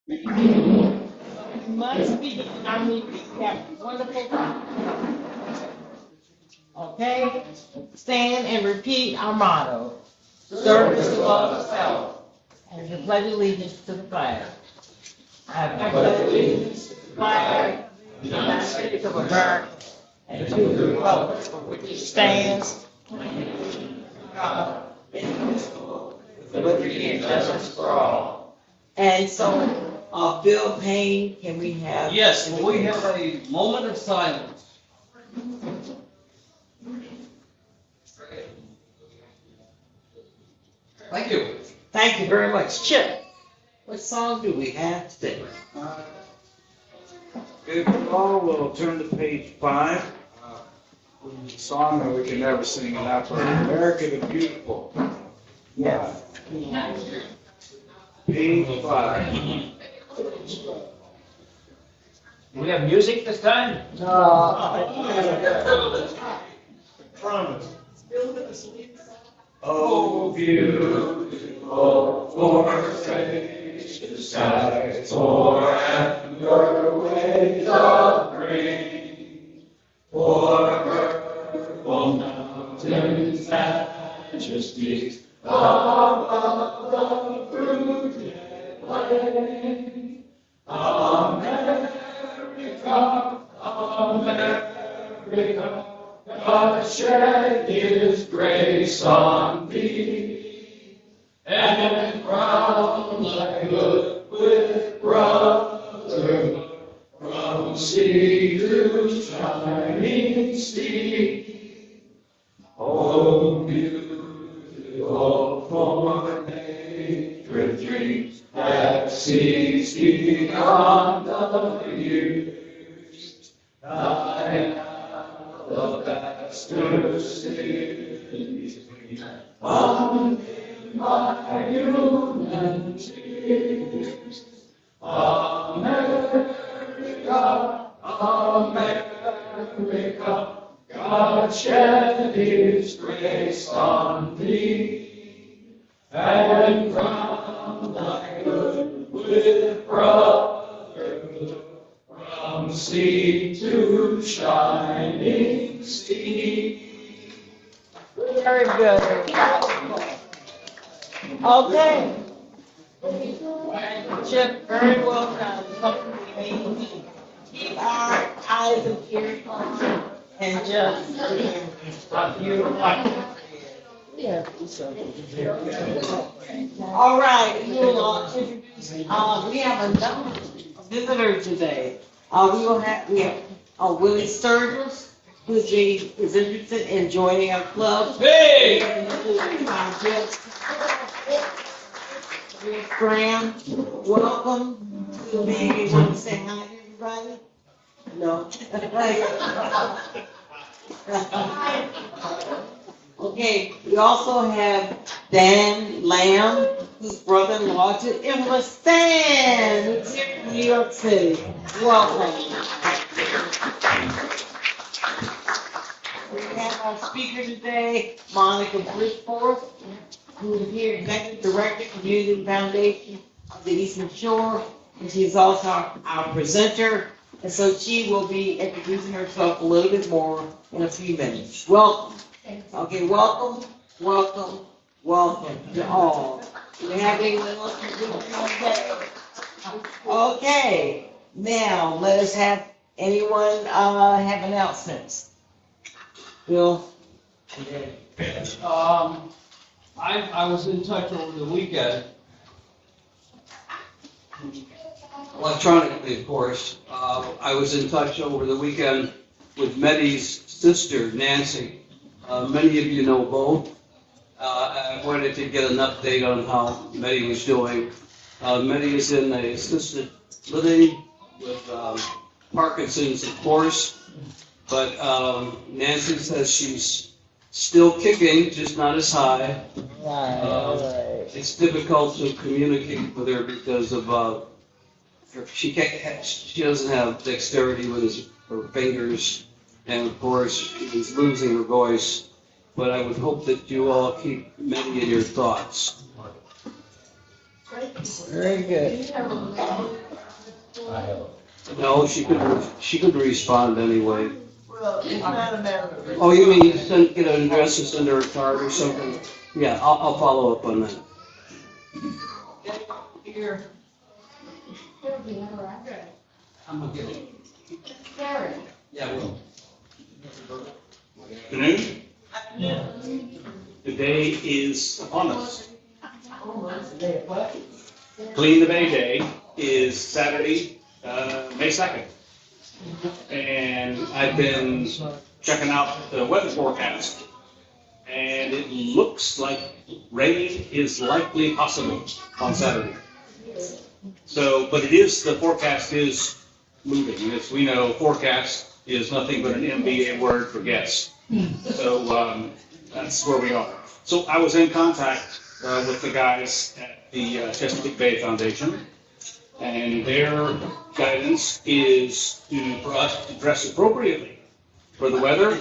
Must be, we have wonderful time. Okay? Stand and repeat our motto. Service to love self. And to pledge allegiance to the flag. I pledge allegiance to the flag of the United States of America and to the republic for which it stands, one nation, God, indivisible, with liberty and justice for all. And so, Bill Payne, can we have? Yes, will we have a moment of silence? Thank you. Thank you very much. Chip, what song do we have today? If you all will turn to page 5, a song that we can never sing enough of, America the Beautiful. Yes. Page 5. We have music this time? Promise. Oh, beautiful forsaken sights, forever ways of green, for mountains majesties above the fruited plain. America, America, God shed His grace on thee, and crown thy good with brotherhood, from sea to shining sea. Oh, beautiful for nature dreams that sees beyond the years. Thy alabaster cities on my human tears. America, America, God shed His grace on thee, and crown thy good with brotherhood, from sea to shining sea. Very good. Okay. Chip, very well done. Something we need to keep our eyes and ears on and just a beautiful. Yeah. All right, we'll introduce, we have another visitor today. We have Willie Sturgis, who is interested in joining our club. Hey! Graham, welcome to the meeting. You want to say hi to everybody? No. Okay, we also have Dan Lamb, whose brother-in-law to Emma Stan, who's here from New York City. Welcome. We have our speaker today, Monica Bridgeforth, who is here, Executive Director, Community Foundation of the Eastern Shore, and she's also our presenter, and so she will be introducing herself a little bit more in a few minutes. Welcome. Okay, welcome to all. Do we have anyone else to do today? Okay, now let us have anyone have announcements. Bill? I was in touch over the weekend, electronically, of course. I was in touch over the weekend with Meddy's sister, Nancy. Many of you know both. I wanted to get an update on how Meddy was doing. Meddy is in a assisted living with Parkinson's, of course, but Nancy says she's still kicking, just not as high. It's difficult to communicate with her because of she doesn't have dexterity with her fingers, and of course she's losing her voice. But I would hope that you all keep Meddy in your thoughts. Very good. No, she could respond anyway. Well, it's not a matter of. Oh, you mean you send, get an address and send her a card or something? Yeah, I'll follow up on that. Here. I'm gonna get it. Gary. Yeah, I will. Afternoon. The day is upon us. Clean the Bay Day is Saturday, May 2nd. And I've been checking out the weather forecast. And it looks like rain is likely possible on Saturday. So, but the forecast is moving. And as we know, forecast is nothing but an MBA word for guess. So that's where we are. So I was in contact with the guys at the Chesapeake Bay Foundation, and their guidance is for us to dress appropriately for the weather,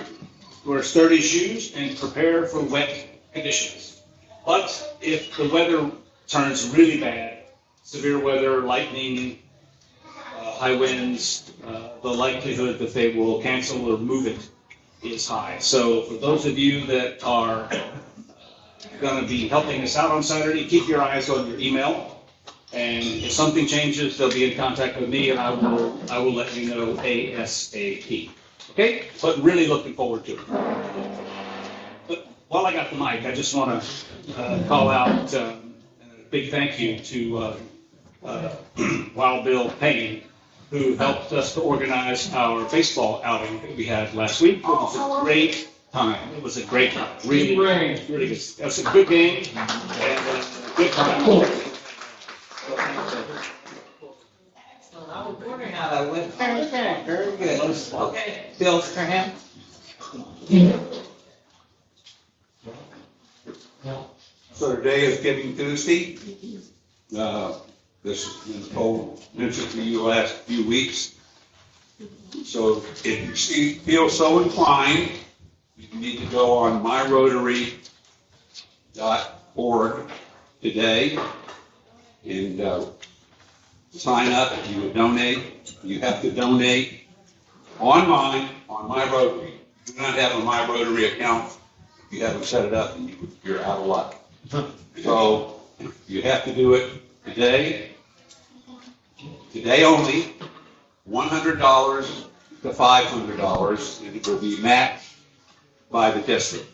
wear sturdy shoes, and prepare for wet conditions. But if the weather turns really bad, severe weather, lightning, high winds, the likelihood that they will cancel or move it is high. So for those of you that are going to be helping us out on Saturday, keep your eyes on your email. And if something changes, they'll be in contact with me, and I will let you know ASAP. Okay? But really looking forward to it. But while I got the mic, I just want to call out a big thank you to Wild Bill Payne, who helped us to organize our baseball outing that we had last week. It was a great time. It was a great time. Really, really good. It was a good game and good time. Excellent. I was wondering how that went. Okay, very good. Okay, Bill Graham. So today is Giving Tuesday. This has been told, mentioned to you the last few weeks. So if you feel so inclined, you need to go on myrotary.org today and sign up. If you would donate, you have to donate online on My Rotary. If you do not have a My Rotary account, if you haven't set it up, you're out of luck. So you have to do it today only, $100 to $500, and it will be matched by the district.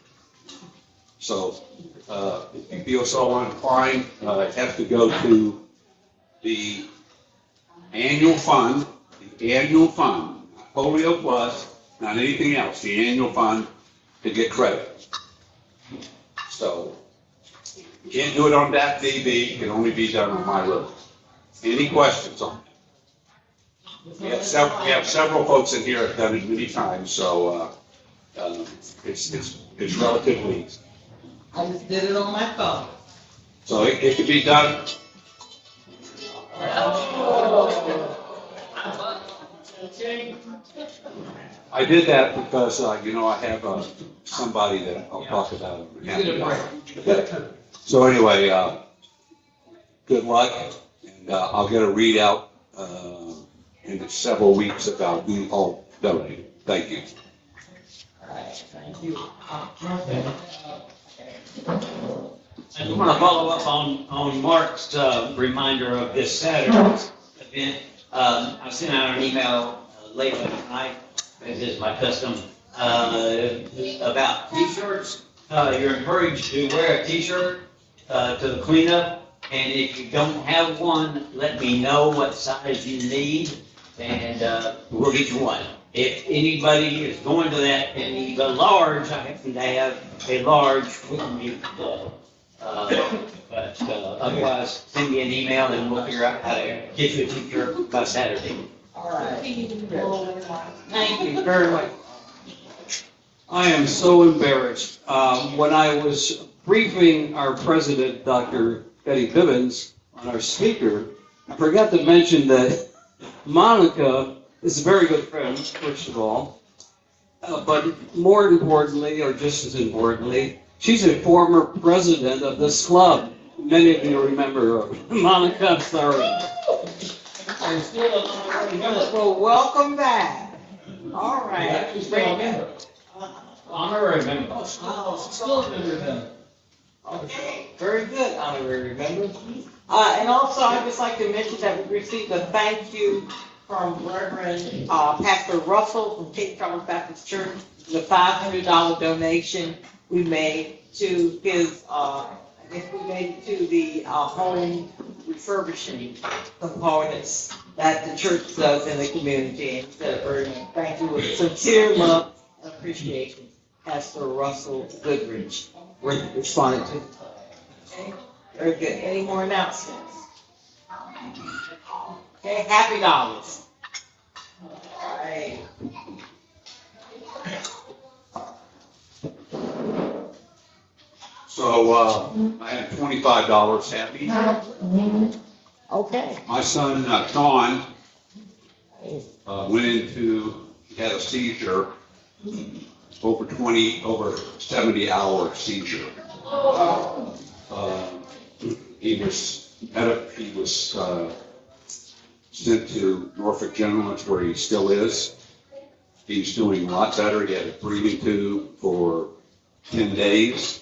So if you feel so inclined, it has to go to the annual fund, not Polio Plus, not anything else, the annual fund to get credit. So you can't do it on that DB, it can only be done on My Road. Any questions on it? We have several folks in here that have done it many times, so it's relatively easy. I just did it on my phone. So it can be done. I did that because, I have somebody that I'll talk about. Okay. So anyway, good luck, and I'll get a readout in several weeks about who all donated. Thank you. All right, thank you. I just want to follow up on Mark's reminder of this Saturday's event. I sent out an email late last night, as is my custom, about T-shirts. You're encouraged to wear a T-shirt to the cleanup, and if you don't have one, let me know what size you need, and we'll get you one. If anybody is going to that and needs a large, I happen to have a large with me. But otherwise, send me an email and we'll figure out how to get you a T-shirt by Saturday. All right. Thank you very much. I am so embarrassed. When I was briefing our president, Dr. Betty Bivens, on our speaker, I forgot to mention that Monica is a very good friend, first of all. But more importantly, or just as importantly, she's a former president of this club. many of you remember Monica, I'm sorry. I'm still a honorary member. Well, welcome back. All right. She's still a member. Honorary member. Oh, Still a member then. okay, very good, honorary member. And also, I'd just like to mention that we received a thank you from Reverend Pastor Russell from Cape Charles Baptist Church, the $500 donation we made to his, I guess we made it to the home refurbishing components that the church does in the community. And he said a very thank you with sincere love and appreciation, Pastor Russell Goodrich. We're responding to. Okay, very good. Any more announcements? Okay, happy dollars. All right. So, I had $25 happy. Okay. My son, Sean, went into, he had a seizure, over 70-hour seizure. He was sent to Norfolk General, that's where he still is. He's doing a lot better. He had a breathing tube for 10 days.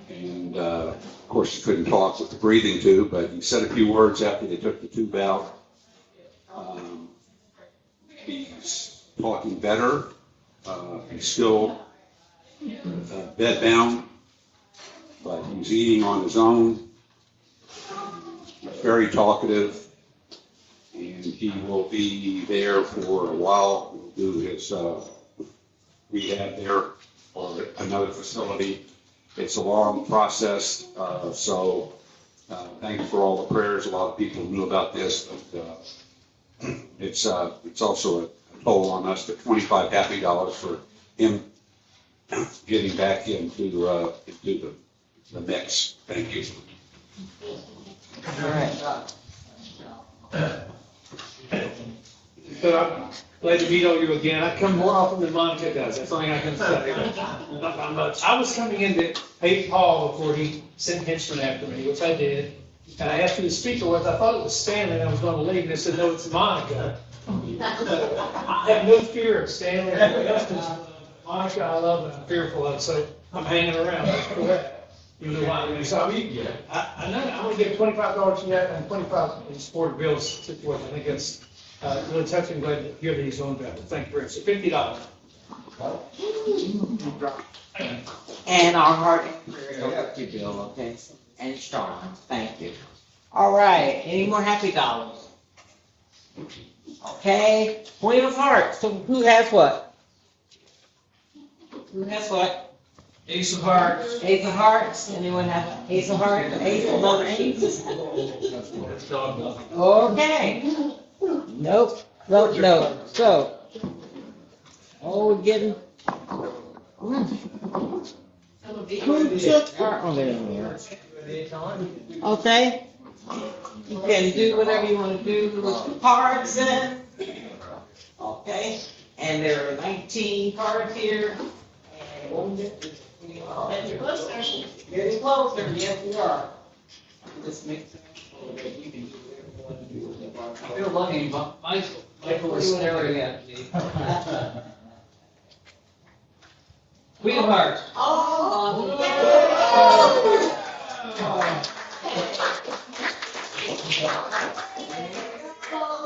And, of course, he couldn't talk with the breathing tube, but he said a few words after they took the tube out. He's talking better. He's still bedbound, but he's eating on his own. He's very talkative, and he will be there for a while. He'll do his rehab there or another facility. It's a long process, so thanks for all the prayers. A lot of people knew about this, but it's also a toll on us. The $25 happy dollars for him getting back into the mix. Thank you. All right. So I'm glad to meet all you again. I come more often than Monica does. That's the only thing I can say. Not by much. I was coming in to pay Paul before he sent Henchman after me, which I did. And I asked who the speaker was. I thought it was Stanley, and I was going to leave. And they said, no, it's Monica. I have no fear of Stanley. Monica, I love and I'm fearful of. So I'm hanging around. That's correct. You know why? So I mean, I know I'm going to give $25 to that and $25 in support of Bill's situation. I think that's really touching. Glad to hear that he's doing better. Thank you very much. So $50. And our heart and prayer go to you, Bill, okay? And Sean, thank you. All right, any more happy dollars? Okay, Queen of Hearts, so who has what? Who has what? Ace of Hearts. Ace of Hearts, anyone have Ace of Hearts? Ace, another ace? Okay. Nope, so, oh, we're getting. Who took our, oh, there. Okay. You can do whatever you want to do with the cards then. Okay. And there are 19 cards here. And getting closer, yes we are. Just make sense so that you can do whatever you want to do with the cards. I feel lucky, Michael was staring at me. Queen of Hearts. Oh,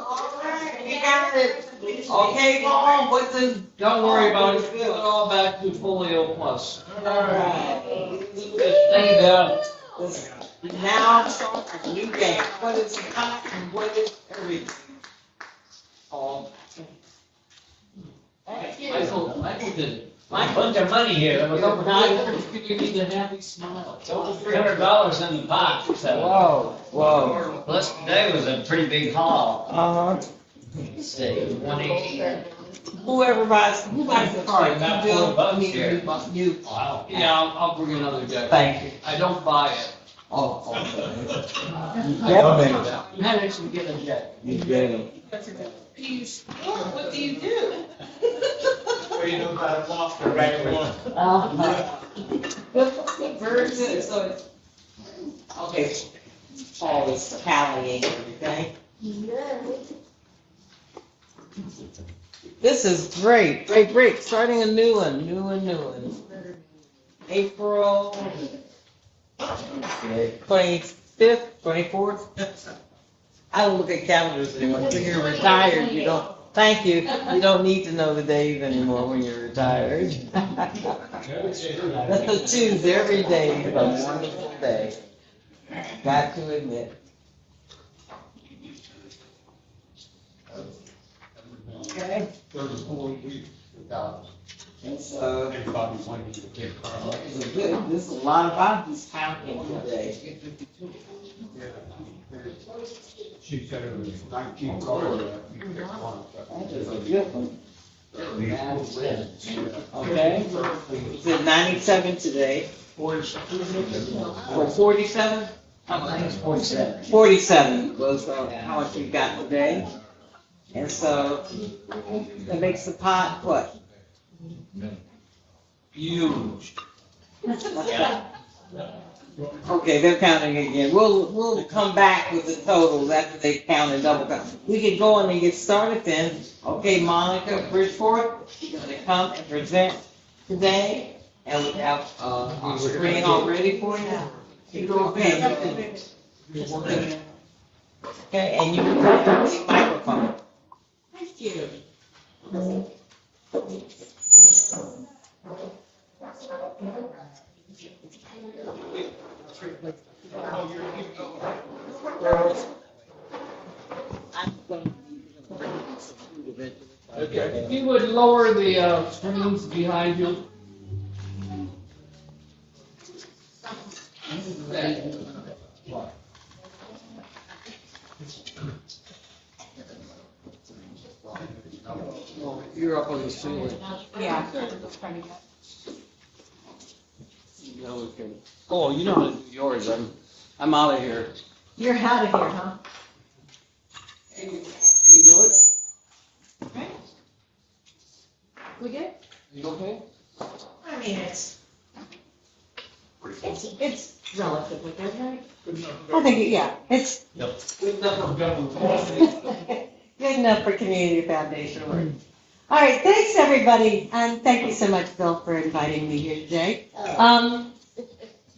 all right, you got it. Okay, go on, what's in? Don't worry about it, put it all back to Folio Plus. All right. Stay down. Now start a new game. What is hot and what is everything? Oh. Thank you. Michael did it. My bunch of money here, it was over You need a happy smile. it's over $300 in the pot, so. Whoa. Plus today was a pretty big haul. Let's see, 180. Who buys the card? About You do? $4 Me, here. you. Wow. Yeah, I'll bring another deck. Thank you. I don't buy it. Oh. I might actually get a deck. You get them. What do you do? What do you know about a lofter, right? Very good. So it's Okay, Paul is tallying everything. This is great, great. Starting a new one. April 25th, 24th. I don't look at calendars anymore. When you're retired, you don't, thank you. You don't need to know the days anymore when you're retired. Tuesday, every day is a wonderful day. Got to admit. Okay. 34 weeks without So, anybody wanting to get this is a lot of bodies counting today. She said it was 19 cars. That is a good one. Okay, is it 97 today? Or 47? I think it's 47. 47 was how much we got today. And so that makes the pot what? Huge. Okay, they're counting again. We'll come back with the totals after they count and double count. We can go on and get started then. Okay, Monica Bridgeport, you're gonna come and present today, and we have our screen all ready for you. You go ahead. Okay, and you can come to the microphone. Thank you. Okay, if you would lower the screens behind you. You're up on the ceiling. Yeah. No, we can. Oh, you know how to do yours. I'm out of here. You're out of here, huh? Can you do it? Okay. We good? You okay? I mean, it's relatively good, right? I think, yeah, it's Good enough. good enough for community foundation work. All right, thanks, everybody, and thank you so much, Bill, for inviting me here today.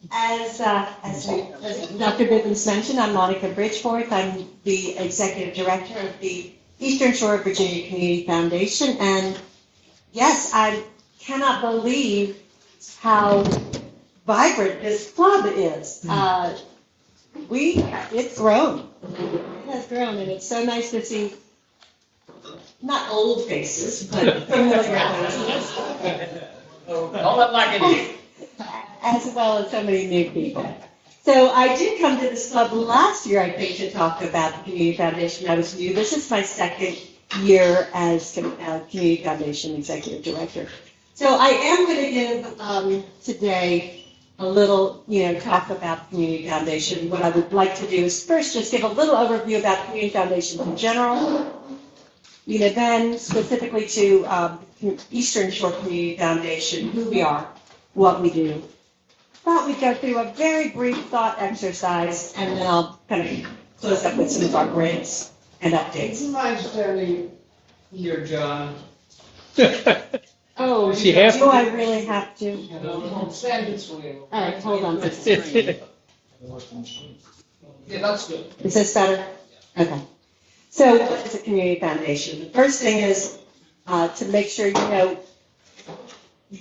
As Dr. Bivens mentioned, I'm Monica Bridgeforth. I'm the Executive Director of the Eastern Shore of Virginia Community Foundation, and yes, I cannot believe how vibrant this club is. It's grown. It has grown, and it's so nice to see not old faces, but familiar faces. Don't look like it is. As well as so many new people. So I did come to this club last year, I think, to talk about the Community Foundation. I was new. This is my second year as Community Foundation Executive Director. So I am going to give today a little, talk about the Community Foundation. What I would like to do is first just give a little overview about Community Foundations in general. Then specifically to Eastern Shore Community Foundation, who we are, what we do. Thought we'd go through a very brief thought exercise, and then I'll kind of close up with some of our grants and updates. Would you mind standing here, John? Oh, She has do to. I really have to? Stand this way. All right, hold on just a second. Yeah, that's good. Is this better? Okay. So what is a community foundation? The first thing is to make sure you know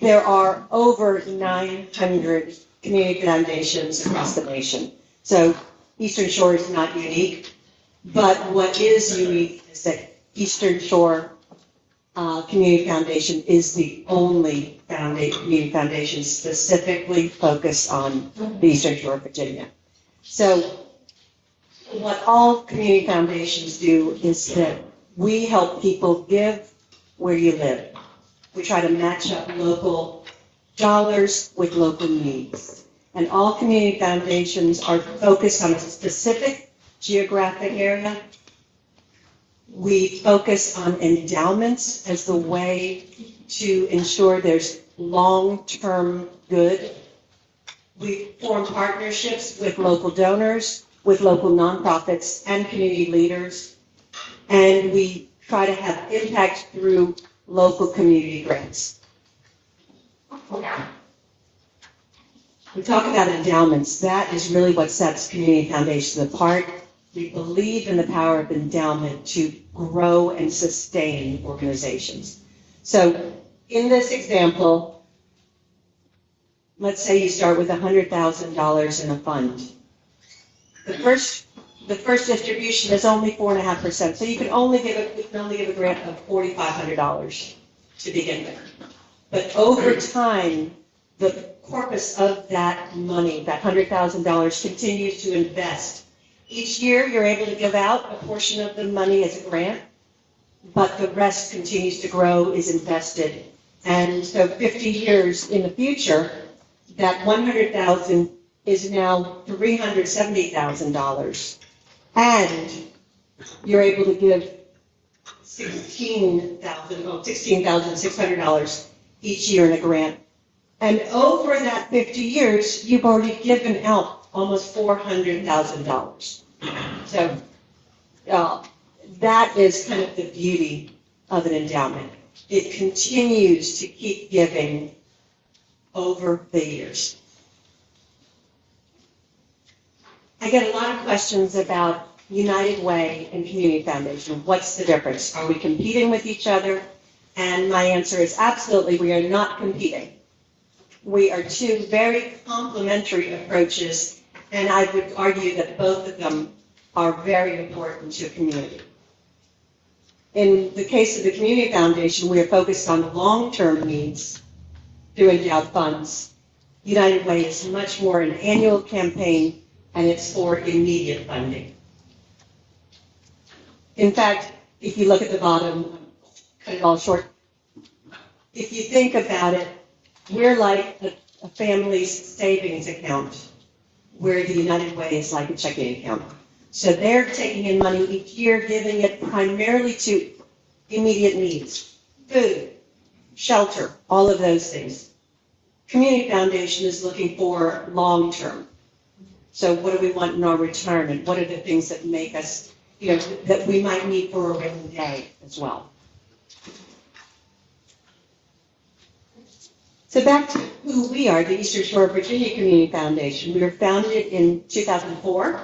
there are over 900 community foundations across the nation. So Eastern Shore is not unique, but what is unique is that Eastern Shore Community Foundation is the only community foundation specifically focused on the Eastern Shore of Virginia. So what all community foundations do is that we help people give where you live. We try to match up local dollars with local needs. And all community foundations are focused on a specific geographic area. We focus on endowments as the way to ensure there's long-term good We form partnerships with local donors, with local nonprofits and community leaders, and we try to have impact through local community grants. We talk about endowments. That is really what sets community foundations apart. We believe in the power of endowment to grow and sustain organizations. So in this example, let's say you start with $100,000 in a fund. The first distribution is only 4.5%, so you can only give a grant of $4,500 to begin with. But over time, the corpus of that money, that $100,000, continues to invest. Each year, you're able to give out a portion of the money as a grant, but the rest continues to grow, is invested. And so 50 years in the future, that $100,000 is now $370,000. And you're able to give $16,600 each year in a grant. And over that 50 years, you've already given out almost $400,000. So that is kind of the beauty of an endowment. It continues to keep giving over the years. I get a lot of questions about United Way and Community Foundation. What's the difference? Are we competing with each other? And my answer is absolutely, we are not competing. We are two very complementary approaches, and I would argue that both of them are very important to a community. In the case of the Community Foundation, we are focused on long-term needs through endowed funds. United Way is much more an annual campaign, and it's for immediate funding. In fact, if you look at the bottom, cut it all short, if you think about it, we're like a family's savings account, where the United Way is like a checking account. So they're taking in money each year, giving it primarily to immediate needs, food, shelter, all of those things. Community Foundation is looking for long-term. So what do we want in our retirement? What are the things that make us, that we might need for a rainy day as well? So back to who we are, the Eastern Shore of Virginia Community Foundation. We were founded in 2004.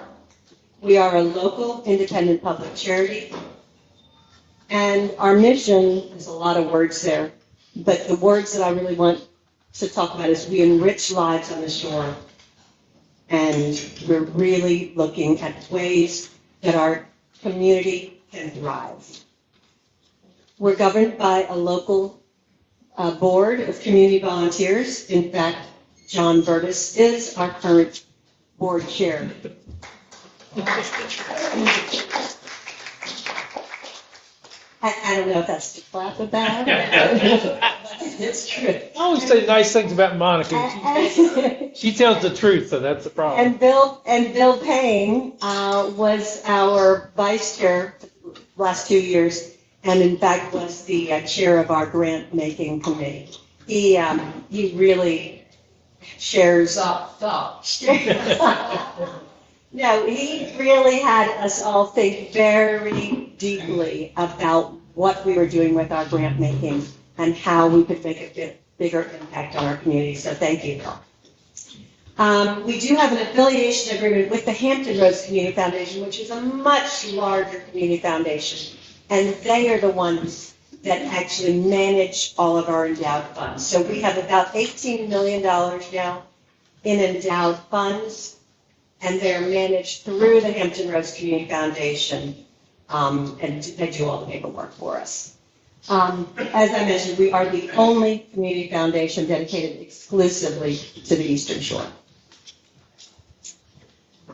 We are a local independent public charity. And our mission, there's a lot of words there, but the words that I really want to talk about is we enrich lives on the shore. And we're really looking at ways that our community can thrive. We're governed by a local board of community volunteers. In fact, John Burtis is our current board chair. I don't know if that's to clap about, but it's true. I always say nice things about Monica. She tells the truth, so that's the problem. And Bill Payne was our vice chair last 2 years, and in fact was the chair of our grant making committee. He really shares. Stop. No, he really had us all think very deeply about what we were doing with our grant making and how we could make a bigger impact on our community. So thank you, Bill. We do have an affiliation agreement with the Hampton Roads Community Foundation, which is a much larger community foundation. And they are the ones that actually manage all of our endowed funds. So we have about $18 million now in endowed funds, and they're managed through the Hampton Roads Community Foundation, and they do all the paperwork for us. As I mentioned, we are the only community foundation dedicated exclusively to the Eastern Shore.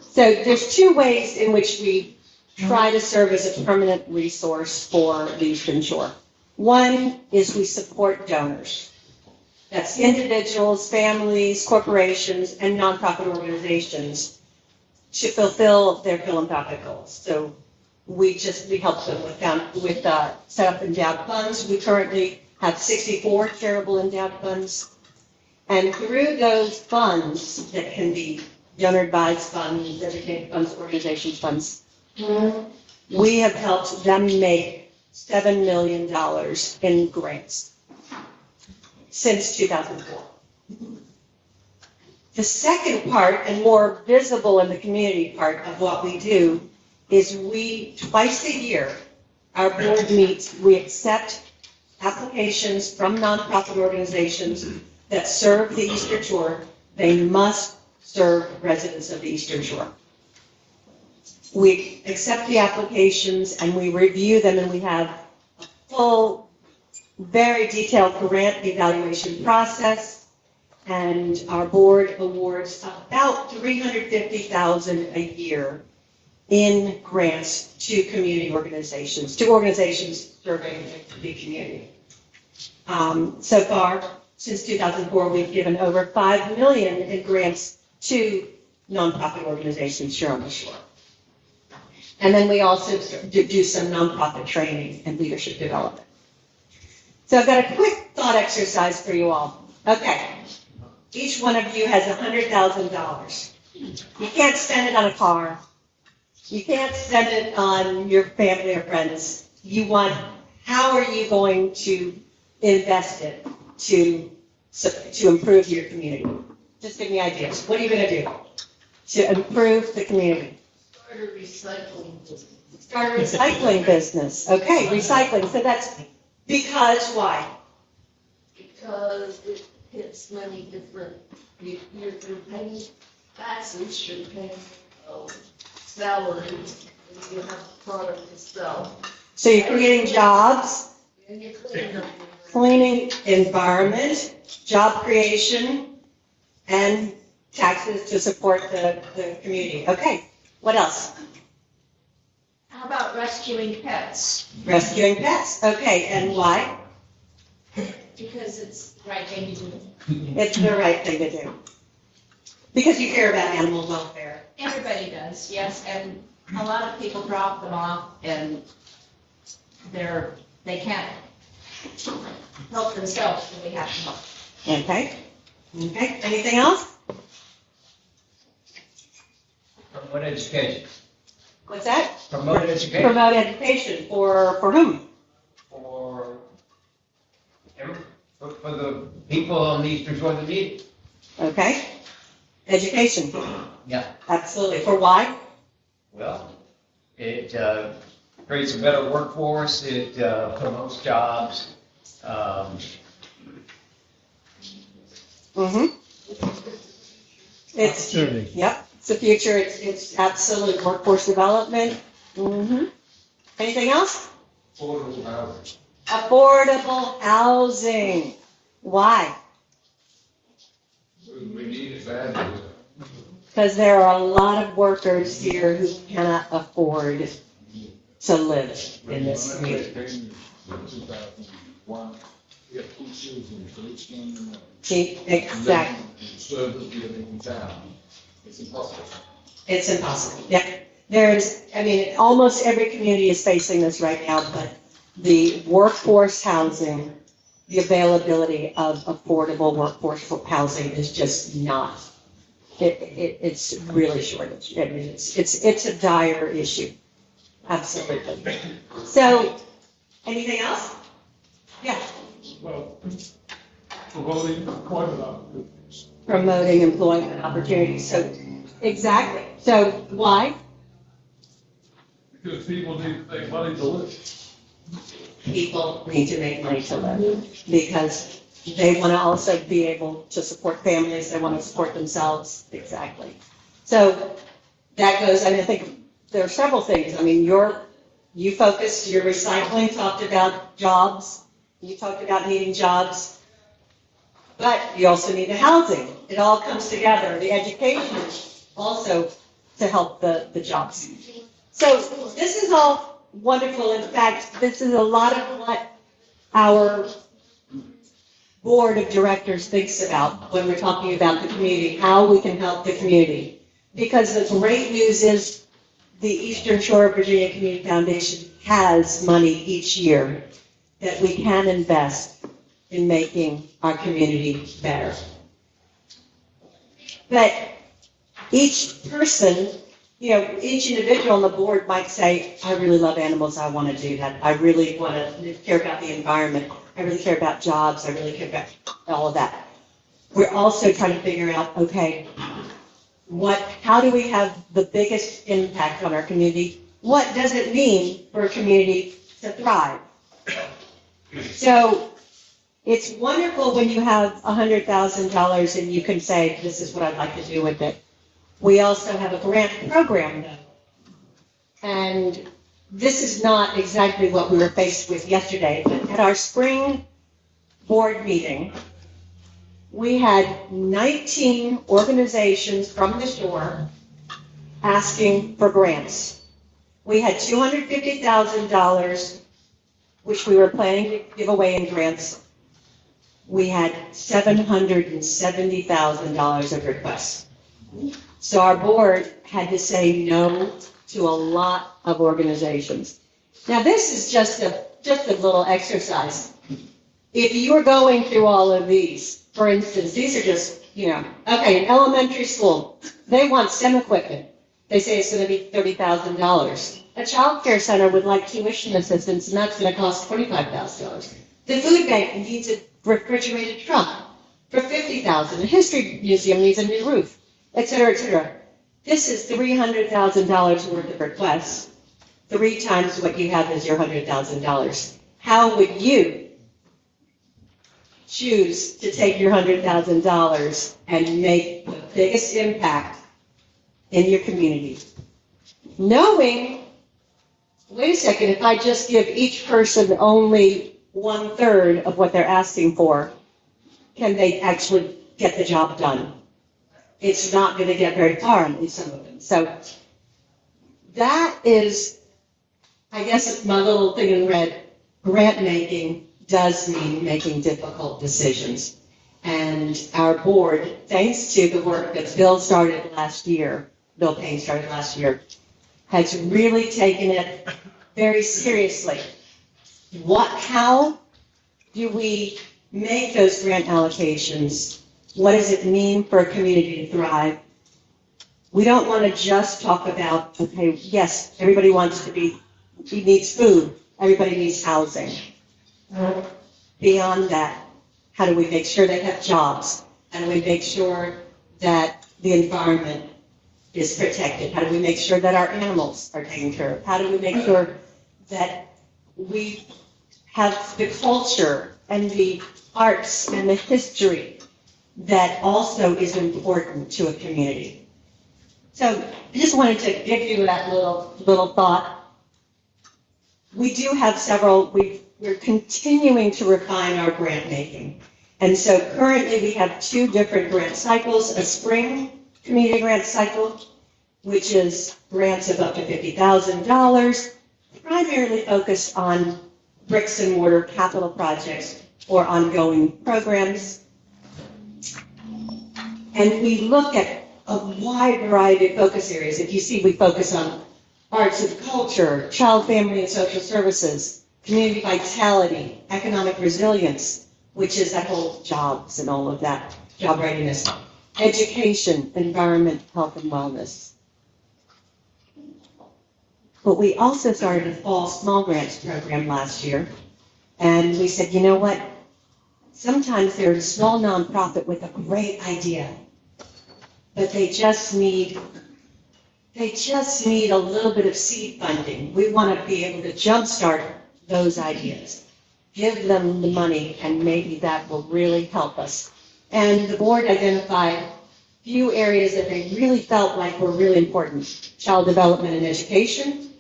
So there's two ways in which we try to serve as a permanent resource for the Eastern Shore. One is we support donors. That's individuals, families, corporations, and nonprofit organizations to fulfill their philanthropic goals. So we help them with set up endowed funds. We currently have 64 charitable endowed funds. And through those funds that can be donor advised funds, educated funds, organizations funds, we have helped them make $7 million in grants since 2004. The second part, and more visible in the community part of what we do, is we, twice a year, our board meets, we accept applications from nonprofit organizations that serve the Eastern Shore. They must serve residents of the Eastern Shore. We accept the applications and we review them, and we have a full, very detailed grant evaluation process. And our board awards about $350,000 a year in grants to community organizations, to organizations serving the community. So far, since 2004, we've given over $5 million in grants to nonprofit organizations here on the shore. And then we also do some nonprofit training and leadership development. So I've got a quick thought exercise for you all. Okay. Each one of you has $100,000. You can't spend it on a car. You can't spend it on your family or friends. How are you going to invest it to improve your community? Just give me ideas. What are you going to do to improve the community? Start a recycling business. Start a recycling business. Okay, recycling. So that's because why? Because it hits many different, you're paying taxes, you're paying salaries, and you have a product to sell. So you're creating jobs, And you're cleaning up. cleaning environment, job creation, and taxes to support the community. Okay, what else? How about rescuing pets? Rescuing pets. Okay, and why? Because it's the right thing to do. It's the right thing to do. Because you care about animal welfare. Everybody does, yes, and a lot of people drop them off and they can't help themselves, so we have to help. Okay. Okay, anything else? Promote education. What's that? Promote education Promote education for whom? for the people on the Eastern Shore of the meeting. Okay. Education. Yeah. Absolutely. For why? Well, it creates a better workforce, it promotes jobs. Mm-hmm. It's, yep, it's the future. It's absolute workforce development. Mm-hmm. Anything else? Affordable housing. Affordable housing. Why? We need it badly. Because there are a lot of workers here who cannot afford to live in this community. 2001, we have 2 children for each game. Exactly. Service living in town. It's impossible. It's impossible. Yeah. Almost every community is facing this right now, but the workforce housing, the availability of affordable workforce housing is just not. It's really shortage. I mean, it's a dire issue. Absolutely. So, anything else? Yeah. Well, promoting employment opportunities. Promoting employment opportunities. So, exactly. So, why? Because people need to make money to live. People need to make money to live because they want to also be able to support families. They want to support themselves. Exactly. So that goes, I think there are several things. You focused, your recycling talked about jobs. You talked about needing jobs, but you also need the housing. It all comes together. The education also to help the jobs. So this is all wonderful. In fact, this is a lot of what our board of directors thinks about when we're talking about the community, how we can help the community. Because the great news is the Eastern Shore of Virginia Community Foundation has money each year that we can invest in making our community better. But each person, each individual on the board might say, I really love animals, I want to do that. I really want to care about the environment. I really care about jobs. I really care about all of that. We're also trying to figure out, okay, how do we have the biggest impact on our community? What does it mean for a community to thrive? So it's wonderful when you have $100,000 and you can say, this is what I'd like to do with it. We also have a grant program, though. And this is not exactly what we were faced with yesterday, but at our spring board meeting, we had 19 organizations from the shore asking for grants. We had $250,000, which we were planning to give away in grants. We had $770,000 of requests. So our board had to say no to a lot of organizations. Now this is just a little exercise. If you are going through all of these, for instance, these are just, okay, in elementary school, they want STEM equipment. They say it's going to be $30,000. A child care center would like tuition assistance, and that's going to cost $25,000. The food bank needs a refrigerated truck for $50,000. A history museum needs a new roof, et cetera, et cetera. This is $300,000 worth of requests. 3 times what you have is your $100,000. How would you choose to take your $100,000 and make the biggest impact in your community? Knowing, wait a second, if I just give each person only 1/3 of what they're asking for, can they actually get the job done? It's not going to get very far in some of them. So that is, I guess, my little thing in red. Grant making does mean making difficult decisions. And our board, thanks to the work that Bill Payne started last year, has really taken it very seriously. How do we make those grant allocations? What does it mean for a community to thrive? We don't want to just talk about, okay, yes, everybody needs food, everybody needs housing. Beyond that, how do we make sure they have jobs? How do we make sure that the environment is protected? How do we make sure that our animals are taken care of? How do we make sure that we have the culture and the arts and the history that also is important to a community? So I just wanted to give you that little thought. We do have we're continuing to refine our grant making. And so currently we have 2 different grant cycles, a spring community grant cycle, which is grants of up to $50,000, primarily focused on bricks and mortar capital projects or ongoing programs. And we look at a wide variety of focus areas. If you see, we focus on arts and culture, child, family, and social services, community vitality, economic resilience, which is that whole jobs and all of that, job readiness, education, environment, health, and wellness. But we also started a fall small grants program last year, and we said, you know what? Sometimes there's a small nonprofit with a great idea, but they just need a little bit of seed funding. We want to be able to jumpstart those ideas, give them the money, and maybe that will really help us. And the board identified a few areas that they really felt like were really important: child development and education,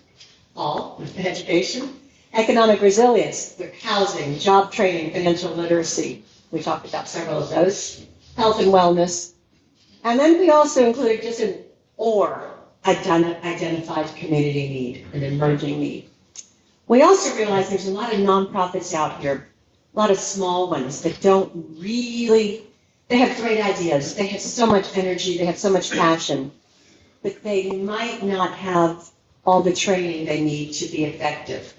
economic resilience, housing, job training, financial literacy. We talked about several of those, health and wellness. And then we also included just an identified community need, an emerging need. We also realize there's a lot of nonprofits out here, a lot of small ones that they have great ideas, they have so much energy, they have so much passion, but they might not have all the training they need to be effective.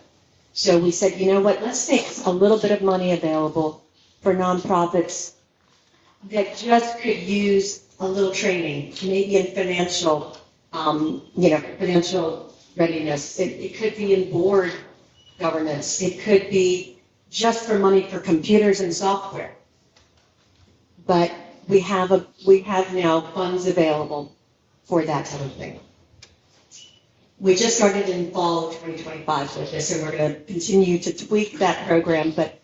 So we said, you know what, let's make a little bit of money available for nonprofits that just could use a little training, maybe in financial, financial readiness. It could be in board governance. It could be just for money for computers and software. But we have now funds available for that type of thing. We just started in fall of 2025 with this, and we're going to continue to tweak that program, but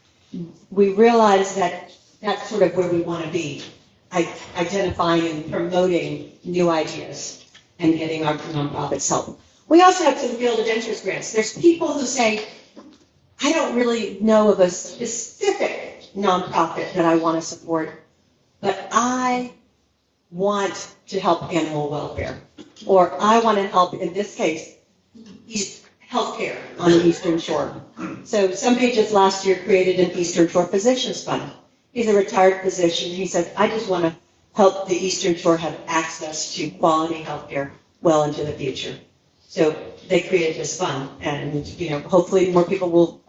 we realize that that's sort of where we want to be, identifying and promoting new ideas and getting our nonprofits help. We also have some field of interest grants. There's people who say, I don't really know of a specific nonprofit that I want to support, but I want to help animal welfare, or I want to help, in this case, healthcare on the Eastern Shore. So somebody just last year created an Eastern Shore Physicians Fund. He's a retired physician. He said, I just want to help the Eastern Shore have access to quality healthcare well into the future. So they created this fund, and hopefully more people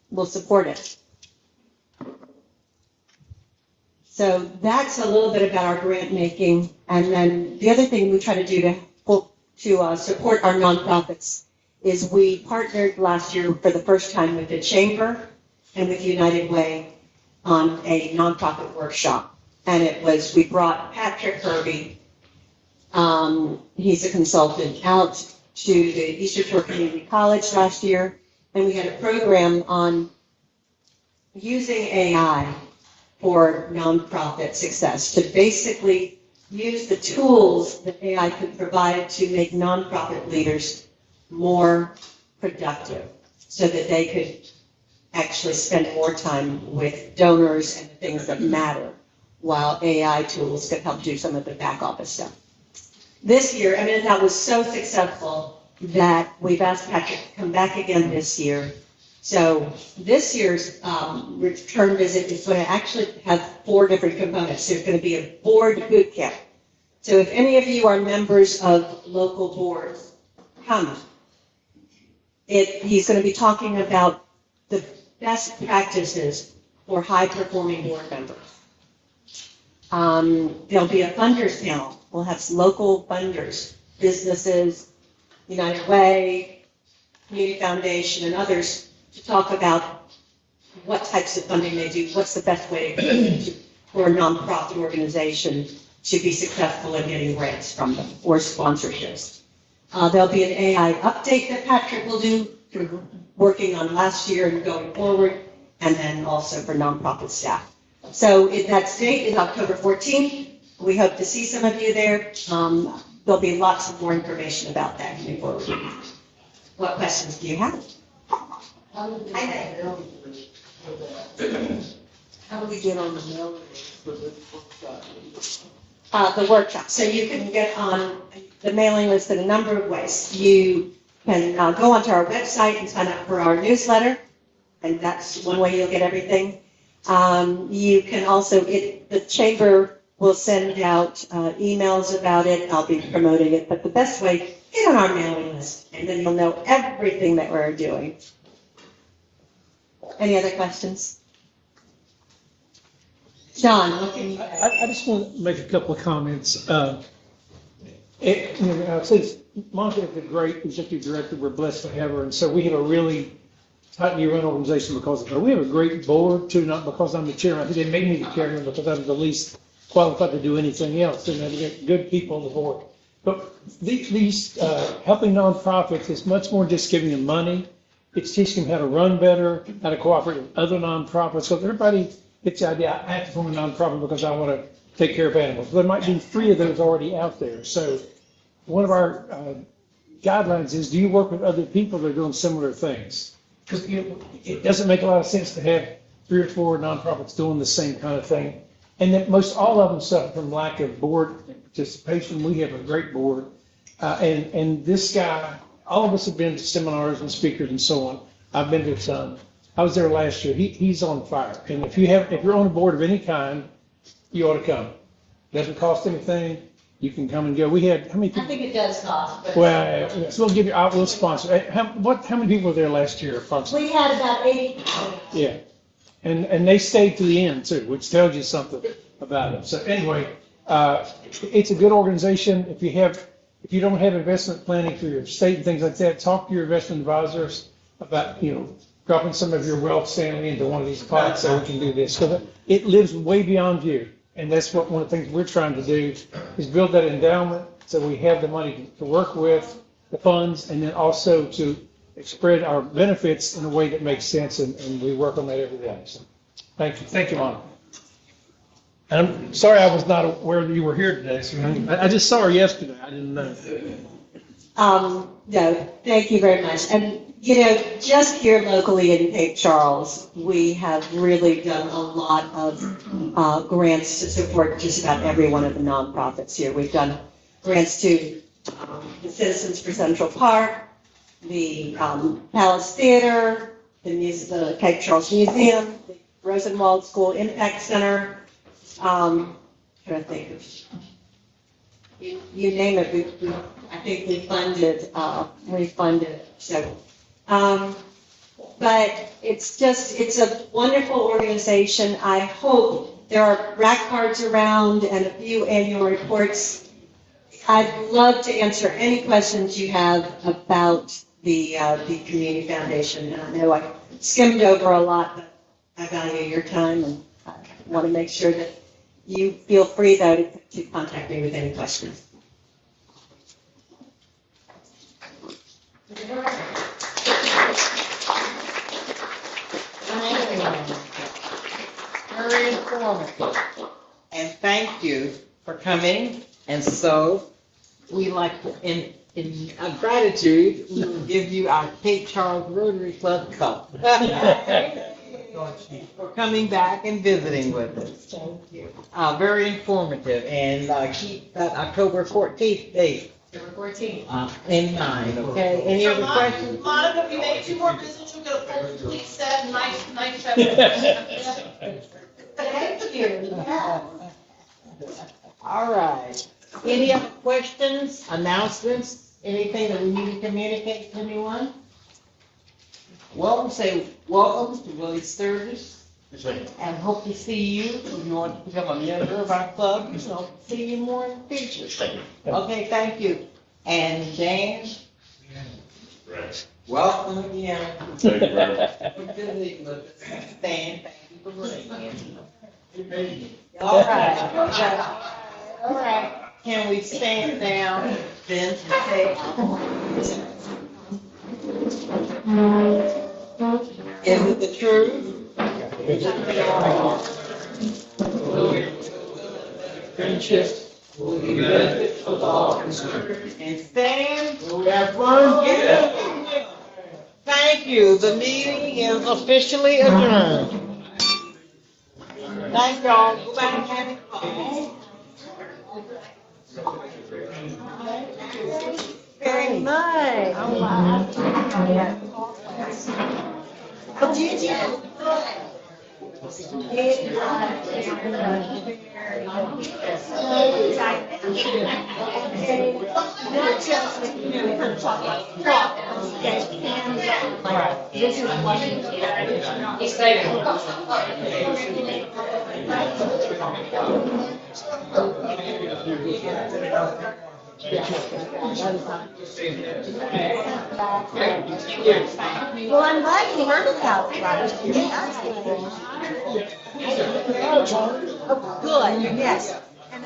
will support it. So that's a little bit about our grant making, and then the other thing we try to do to support our nonprofits is we partnered last year for the first time with the Chamber and with United Way on a nonprofit workshop, and we brought Patrick Kirby, he's a consultant, out to the Eastern Shore Community College last year, and we had a program on using AI for nonprofit success, to basically use the tools that AI could provide to make nonprofit leaders more productive so that they could actually spend more time with donors and the things that matter, while AI tools could help do some of the back office stuff. This year, that was so successful that we've asked Patrick to come back again this year. So this year's return visit is going to actually have 4 different components. There's going to be a board boot camp. So if any of you are members of local boards, come. He's going to be talking about the best practices for high-performing board members. There'll be a funders panel. We'll have some local funders, businesses, United Way, Community Foundation, and others, to talk about what types of funding they do, what's the best way for a nonprofit organization to be successful in getting grants from them or sponsorships. There'll be an AI update that Patrick will do, working on last year and going forward, and then also for nonprofit staff. So that date is October 14th. We hope to see some of you there. There'll be lots of more information about that coming forward. What questions do you have? How do we get on the mailing list for this workshop? The workshop. So you can get on the mailing list in a number of ways. You can go onto our website and sign up for our newsletter, and that's one way you'll get everything. You can also, the Chamber will send out emails about it. I'll be promoting it, but the best way, get on our mailing list, and then you'll know everything that we're doing. Any other questions? John, what can you add? I just want to make a couple of comments. Since Monica is a great executive director, we're blessed to have her, and so we have a really tightly run organization because of her. We have a great board too, not because I'm the chairman. I think they made me the chairman because I'm the least qualified to do anything else, and we get good people on the board. But these helping nonprofits is much more just giving them money. It's teaching them how to run better, how to cooperate with other nonprofits. So everybody gets the idea, I have to form a nonprofit because I want to take care of animals. There might be 3 of those already out there. So one of our guidelines is, do you work with other people that are doing similar things? Because it doesn't make a lot of sense to have 3 or 4 nonprofits doing the same kind of thing. And that most all of them suffer from lack of board participation. We have a great board. And this guy, all of us have been to seminars and speakers and so on. I've been to some. I was there last year. He's on fire. And if you're on a board of any kind, you ought to come. It doesn't cost anything. You can come and go. We had, how many people? I think it does cost, but. Well, so we'll sponsor. How many people were there last year approximately? We had about 80. Yeah. And they stayed to the end too, which tells you something about it. So anyway, It's a good organization. If you don't have investment planning for your state and things like that, talk to your investment advisors about, dropping some of your wealth, Stanley, into one of these pots so we can do this. Because it lives way beyond you. And that's one of the things we're trying to do is build that endowment so we have the money to work with, the funds, and then also to spread our benefits in a way that makes sense, and we work on that every day. So, thank you, Monica. And I'm sorry I was not aware that you were here today. So I just saw her yesterday. I didn't know. No, thank you very much. And, just here locally in Cape Charles, we have really done a lot of grants to support just about every one of the nonprofits here. We've done grants to the Citizens for Central Park, the Palace Theater, the Cape Charles Museum, the Rosenwald School Impact Center. Trying to think of, you name it, I think we funded. So, but it's a wonderful organization. I hope there are rack cards around and a few annual reports. I'd love to answer any questions you have about the Community Foundation. And I know I skimmed over a lot, but I value your time, and I want to make sure that you feel free, though, to contact me with any questions. Very informative. And thank you for coming. And so we like to, in gratitude, we will give you our Cape Charles Rotary Club Cup. For coming back and visiting with us. Thank you. Very informative, and keep that October 14th date October 14th. in mind, okay? Any other questions? Monica, if you make 2 more visits, you'll get a full complete set, nice set. Thank you. All right. Any other questions, announcements, anything that we need to communicate to anyone? Say welcome to Willie Sturgis, and hope to see you if you want to become a member of our club. See you more in the future. Okay, thank you. And Dan? Welcome again. Thank you very much. Stan, thank you for bringing it. All right. All right. Can we stand down then to say is it the truth? Friendship. And stand. Have fun. Thank you. The meeting is officially adjourned. Thank y'all. Go back and have it fun. Very much. Oh, wow. Oh, did you? This is Well, I'm glad you heard about it, Robert. Oh, good, yes. And,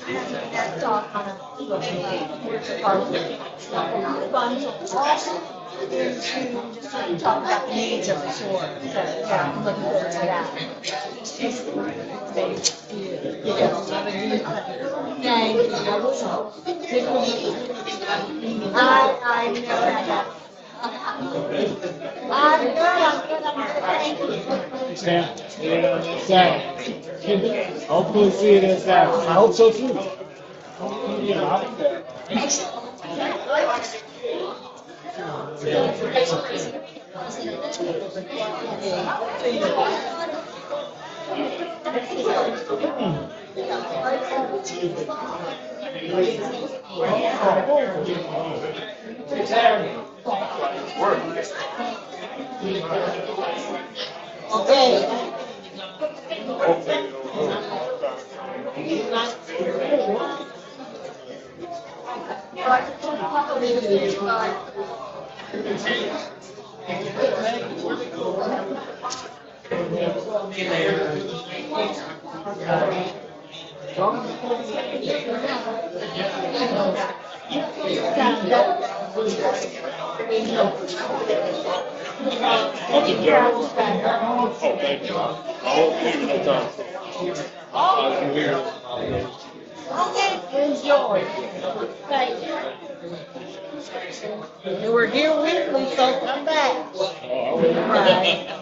that dog on a fun also to just talk about the needs of the shore. So, yeah, I'm looking forward to that. Thank you. I know that. I'm good, thank you. Sam, hopefully see it as that. I hope so too. Okay. Okay, enjoy. Thank you. And we're here weekly, so come back. Right.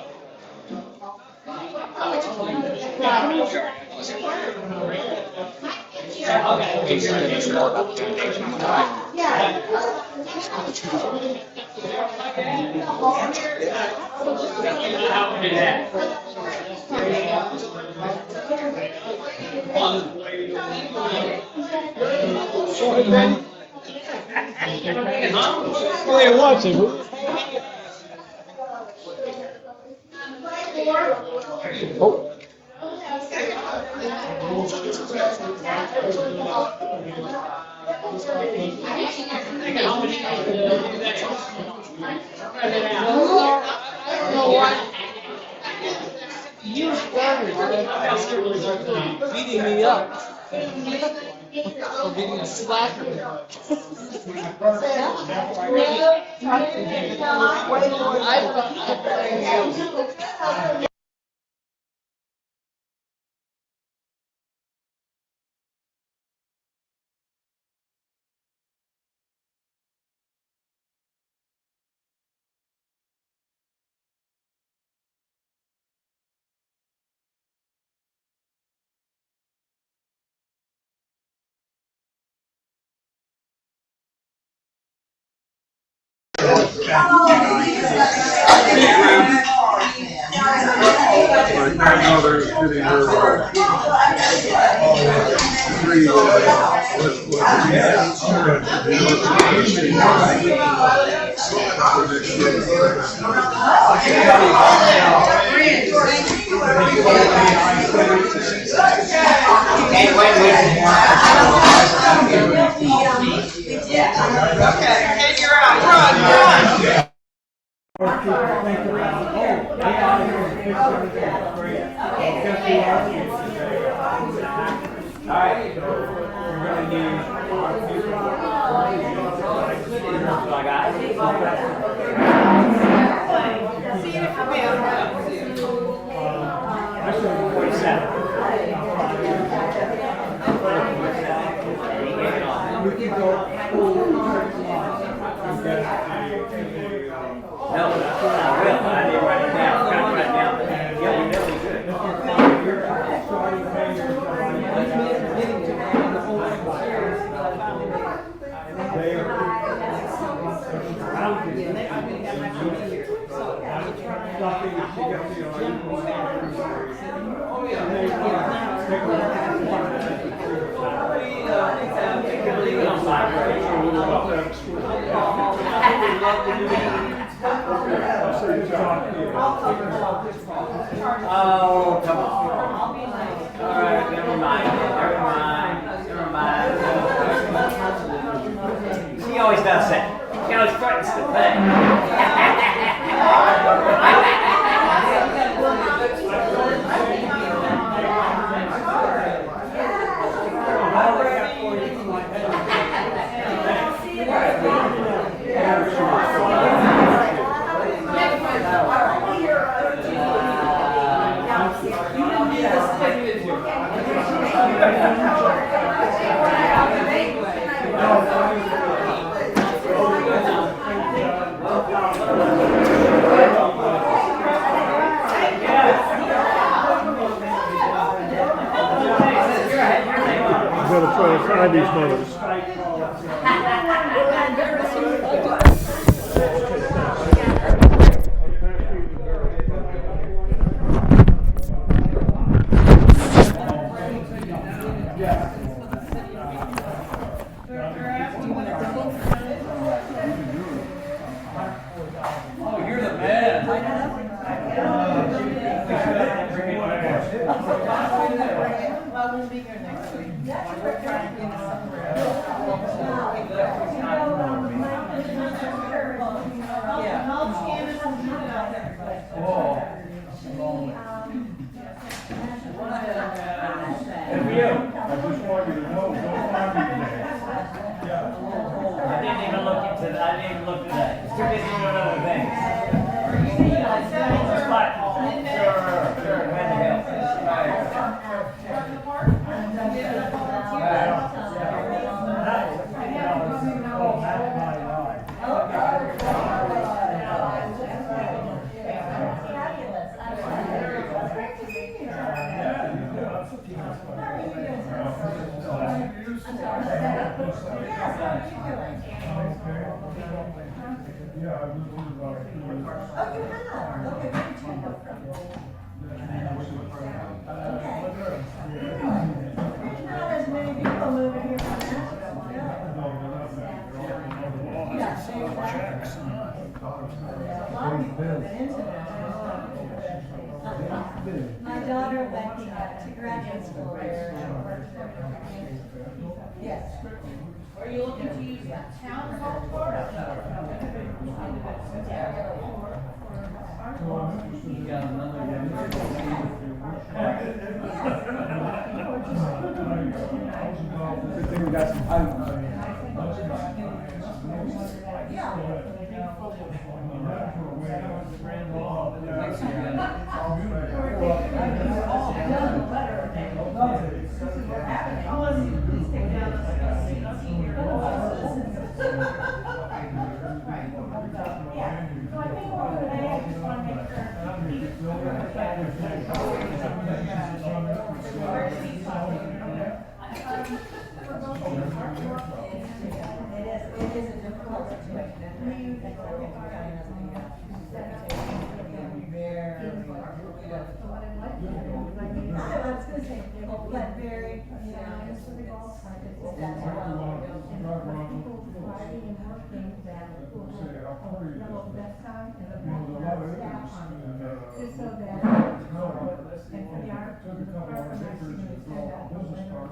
Go ahead, watch it. You started Beating me up. For being a slacker. My grandmother is sitting here three Oh, come on. All right, never mind. She always does that. She always threatens to pay. I'm gonna try to find these mothers. Well, we'll be here next week. I just want you to know, don't find me today. I didn't even look today. Too busy doing other things. Sure, glad to help. My daughter went to graduate school there. Yes. Are you looking to use town hall for it? You got another Good thing we got some time. It is a difficult situation. I was gonna say, but very, you know, just for the golf cart, that's well. Just so that, and for the art, took a couple of acres and built a business park,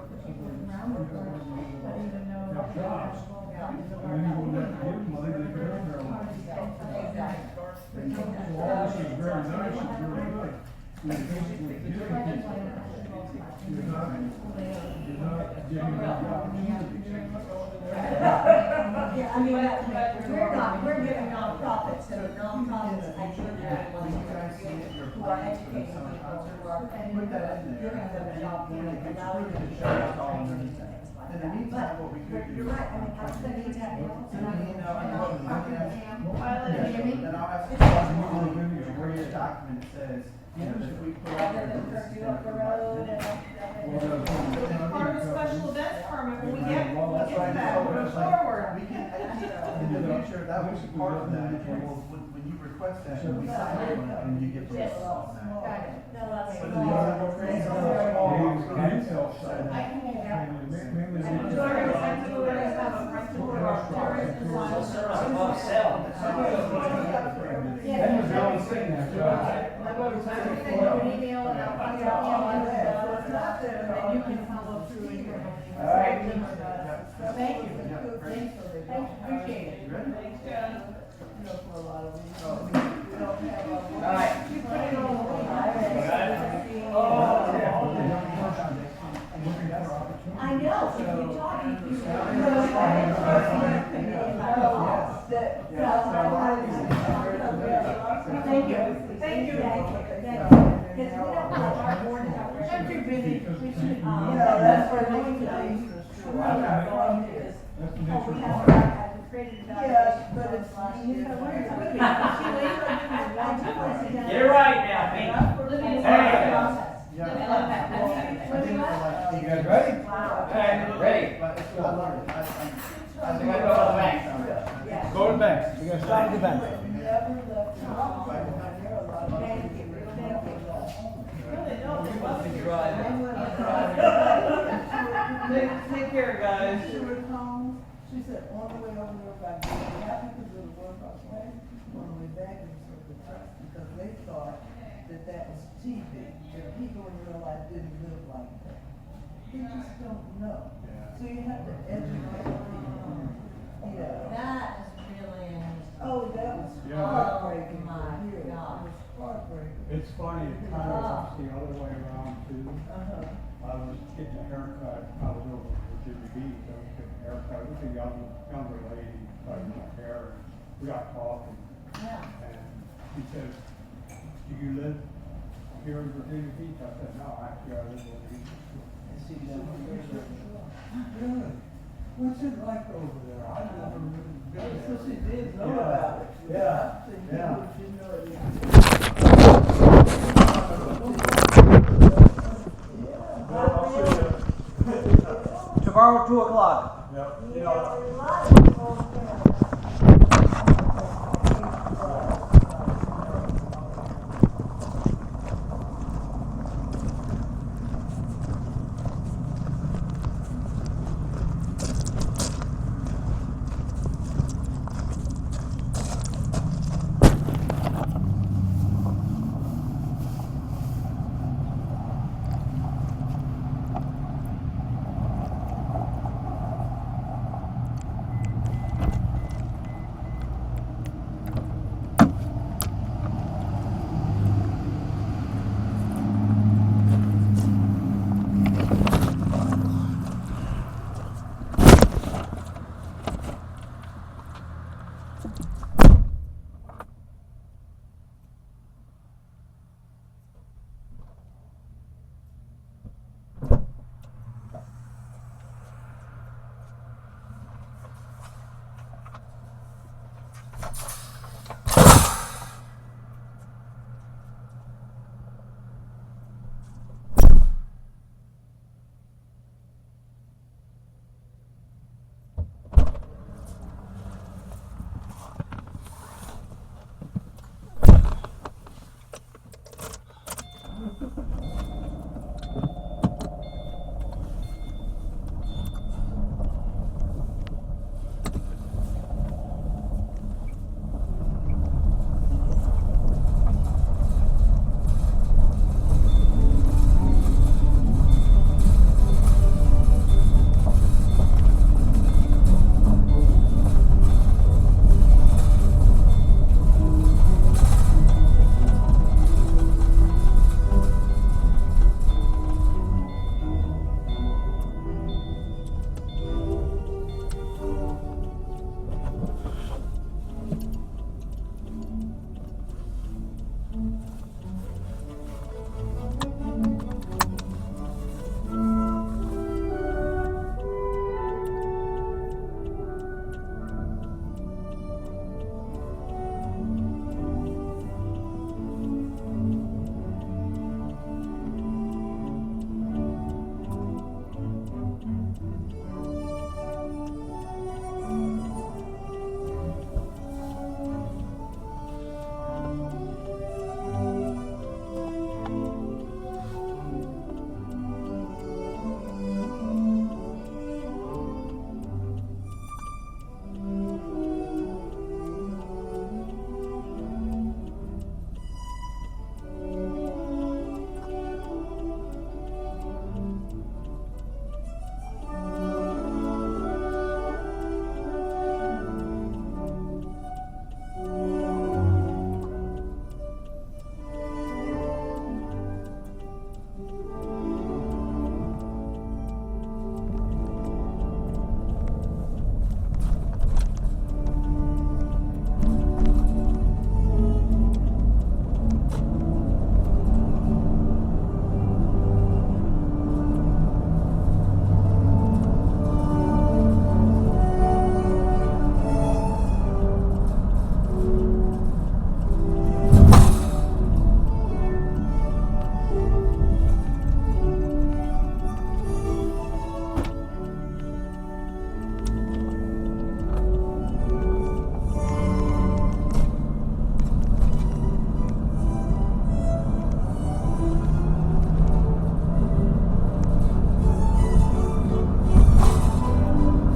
but even though. Jobs. And then you wouldn't have to give them money, they could earn their own. So all this is very nice, it's really good. You're basically giving people, you're not giving them the opportunity. Yeah, I mean, we're giving nonprofits, so nonprofits actually who are educating people, who are, and we're giving them an opportunity, allowing them to show up and things like that. But you're right, I mean, I think they need to have. Then I'll have to where your document says, you know, if we put out there. Part of the special events permit, when we get that, move forward. We can, in the future, that was part of that, when you request that, we sign it, and you get to. Yes. Got it. No, that's. But the I can do that. Mainly. Email and I'll find out all that stuff, and then you can follow through and. All right. Thank you. Thanks for the. Appreciate it. Thanks, Jen. All right. You put it on. I know, if you're talking to. Thank you. Thank you. Because we don't have our board is I'm too busy. We should, you know, that's where we can. Yes, but it's, you know, You're right now, Pete. Hey. You guys ready? Okay, ready. I think I go to the bank. Go to the bank. You gotta stop at the bank. Take care, guys. She said, on the way over there, about being happy because it was work off way, on the way back, it was so depressed because they thought that was TV. And people in real life didn't live like that. They just don't know. So you have to educate people. Yeah. That is really unusual. Yeah. heartbreaking to hear. It was heartbreaking. It's funny, it kind of works the other way around too. Uh-huh. I was getting a haircut, I was over in Virginia Beach, I was getting a haircut, it was a younger lady, cutting my hair, and we got talking. Yeah. And she says, do you live here in Virginia Beach? I said, no, actually I live over here. And she never really? What's it like over there? I never really been there. So she did know about it. Yeah, So you yeah. did know it. Tomorrow, 2:00. Yep.